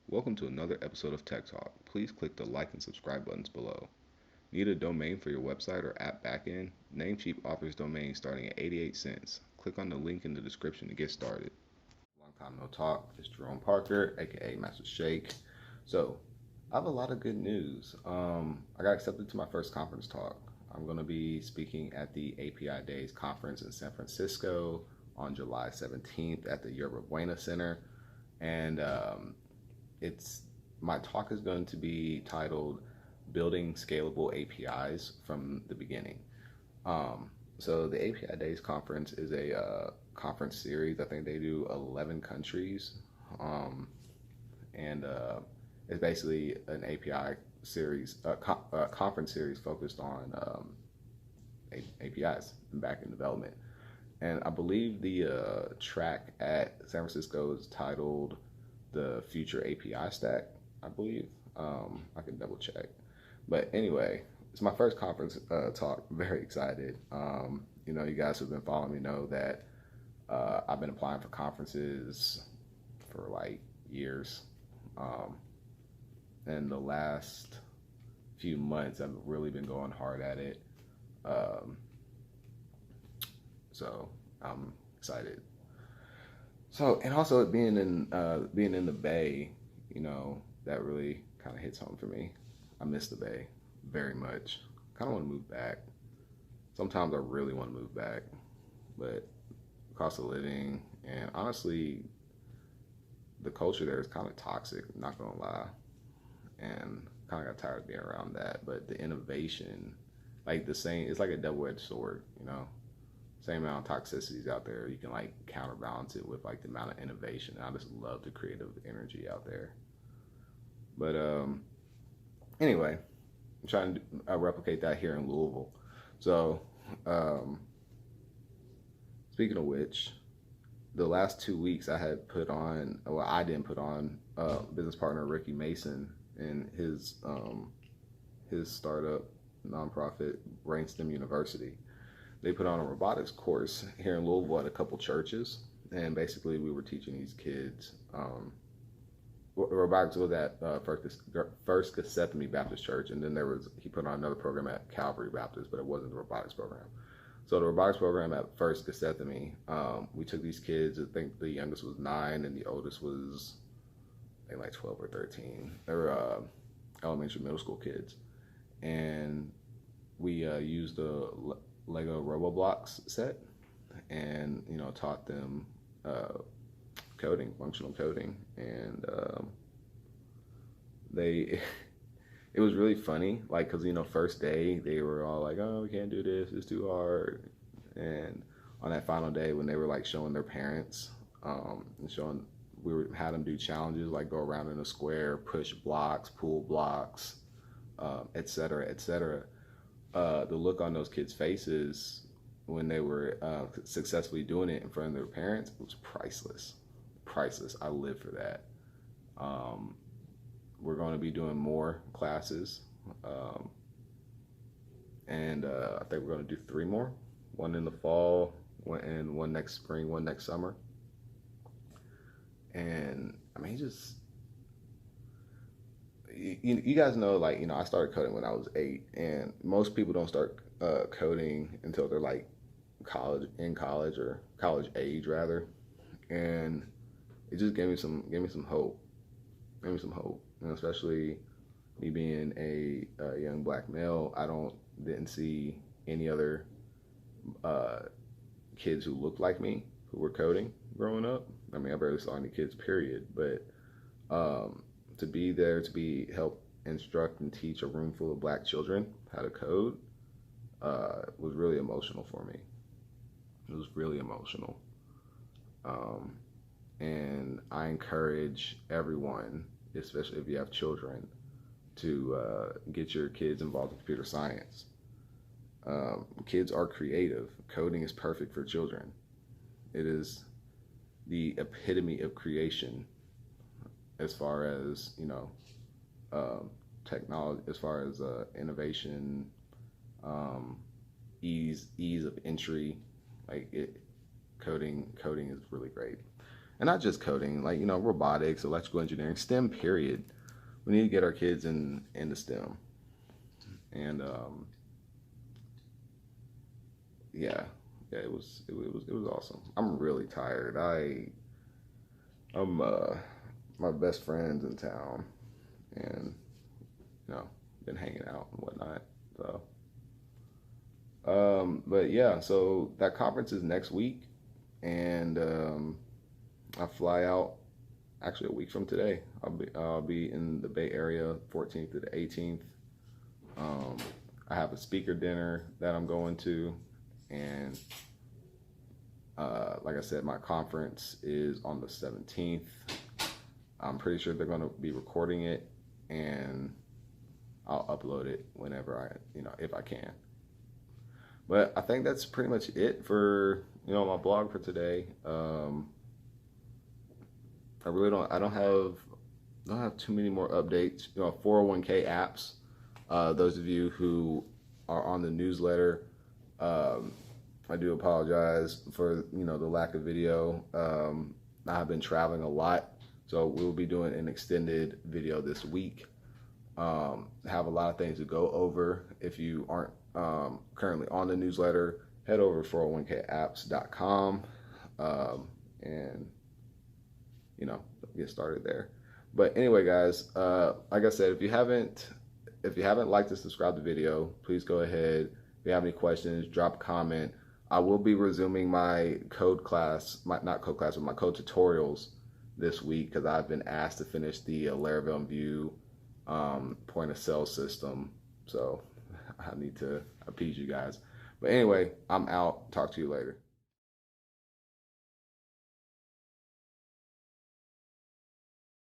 Welcome to another episode of Tech Talk. Please click the like and subscribe buttons below. Need a domain for your website or app backend? Namecheap offers domains starting at 88 cents. Click on the link in the description to get started. Long time no talk. It's Jerome Parker, aka Master Shake. So, I have a lot of good news. I got accepted to my first conference talk. I'm going to be speaking at the API Days conference in San Francisco on July 17th at the Yerba Buena Center. And it's my talk is going to be titled "Building Scalable APIs from the Beginning." So the API Days conference is a conference series. I think they do 11 countries, um, and it's basically an API series, conference series focused on APIs and backend development. And I believe the track at San Francisco is titled the Future API Stack, I believe. I can double check. But anyway, it's my first conference talk. Very excited. You guys who've been following me know that I've been applying for conferences for like years. Um, and the last few months, I've really been going hard at it. Um, so I'm excited. So, and also being in the Bay, that really kind of hits home for me. I miss the Bay very much. Kind of want to move back. Sometimes I really want to move back, but cost of living and honestly, the culture there is kind of toxic. Not gonna lie, and kind of got tired of being around that. But the innovation, like the same, it's like a double-edged sword. Same amount of toxicities out there, you can like counterbalance it with like the amount of innovation. I just love the creative energy out there. But anyway, I'm trying to replicate that here in Louisville. So um, speaking of which, the last 2 weeks I had put on, well, I didn't put on business partner Ricky Mason and his startup nonprofit Brainstem University. They put on a robotics course here in Louisville at a couple churches, and basically we were teaching these kids. Robotics was at First Gethsemane Baptist Church, and then he put on another program at Calvary Baptist, but it wasn't the robotics program. So the robotics program at First Gethsemane, we took these kids. I think the youngest was 9, and the oldest was I think like 12 or 13. They were elementary, middle school kids, and we used the Lego Roblox set, and taught them coding, functional coding, and they it was really funny, like because first day they were all like, "Oh, we can't do this; it's too hard." And on that final day, when they were like showing their parents, and showing, had them do challenges like go around in a square, push blocks, pull blocks, etc., etc. The look on those kids' faces when they were successfully doing it in front of their parents was priceless. Priceless. I live for that. Um, we're going to be doing more classes, um, and I think we're going to do 3 more. One in the fall, one next spring, one next summer. And I mean, just you guys know, like I started coding when I was 8, and most people don't start coding until they're like college or college age rather, and it just gave me some hope, and especially me being a young black male, didn't see any other uh, kids who looked like me who were coding growing up. I mean, I barely saw any kids, period. But to be there to be help instruct and teach a room full of black children how to code was really emotional for me. It was really emotional. Um, and I encourage everyone, especially if you have children, to get your kids involved in computer science. Kids are creative. Coding is perfect for children. It is the epitome of creation as far as technology, as far as innovation, um, ease of entry. Like it, coding is really great. and not just coding, like, you know, robotics, electrical engineering, STEM, period. We need to get our kids into STEM. And yeah, yeah, it was awesome. I'm really tired. I'm my best friend's in town, and you know, been hanging out and whatnot. So, but yeah, so that conference is next week, and I fly out actually a week from today. I'll be in the Bay Area, 14th to the 18th. Um, I have a speaker dinner that I'm going to, and like I said, my conference is on the 17th. I'm pretty sure they're going to be recording it, and I'll upload it whenever if I can. But I think that's pretty much it for, my blog for today. I don't have too many more updates. 401k apps. Those of you who are on the newsletter, I do apologize for the lack of video. I've been traveling a lot, so we'll be doing an extended video this week. Have a lot of things to go over. If you aren't currently on the newsletter, head over to 401kapps.com and get started there. But anyway, guys, like I said, if you haven't liked and subscribed to the video, please go ahead. If you have any questions, drop a comment. I will be resuming my code class, not code class, but my code tutorials this week, because I've been asked to finish the Laravel View point of sale system. So I need to appease you guys. But anyway, I'm out. Talk to you later.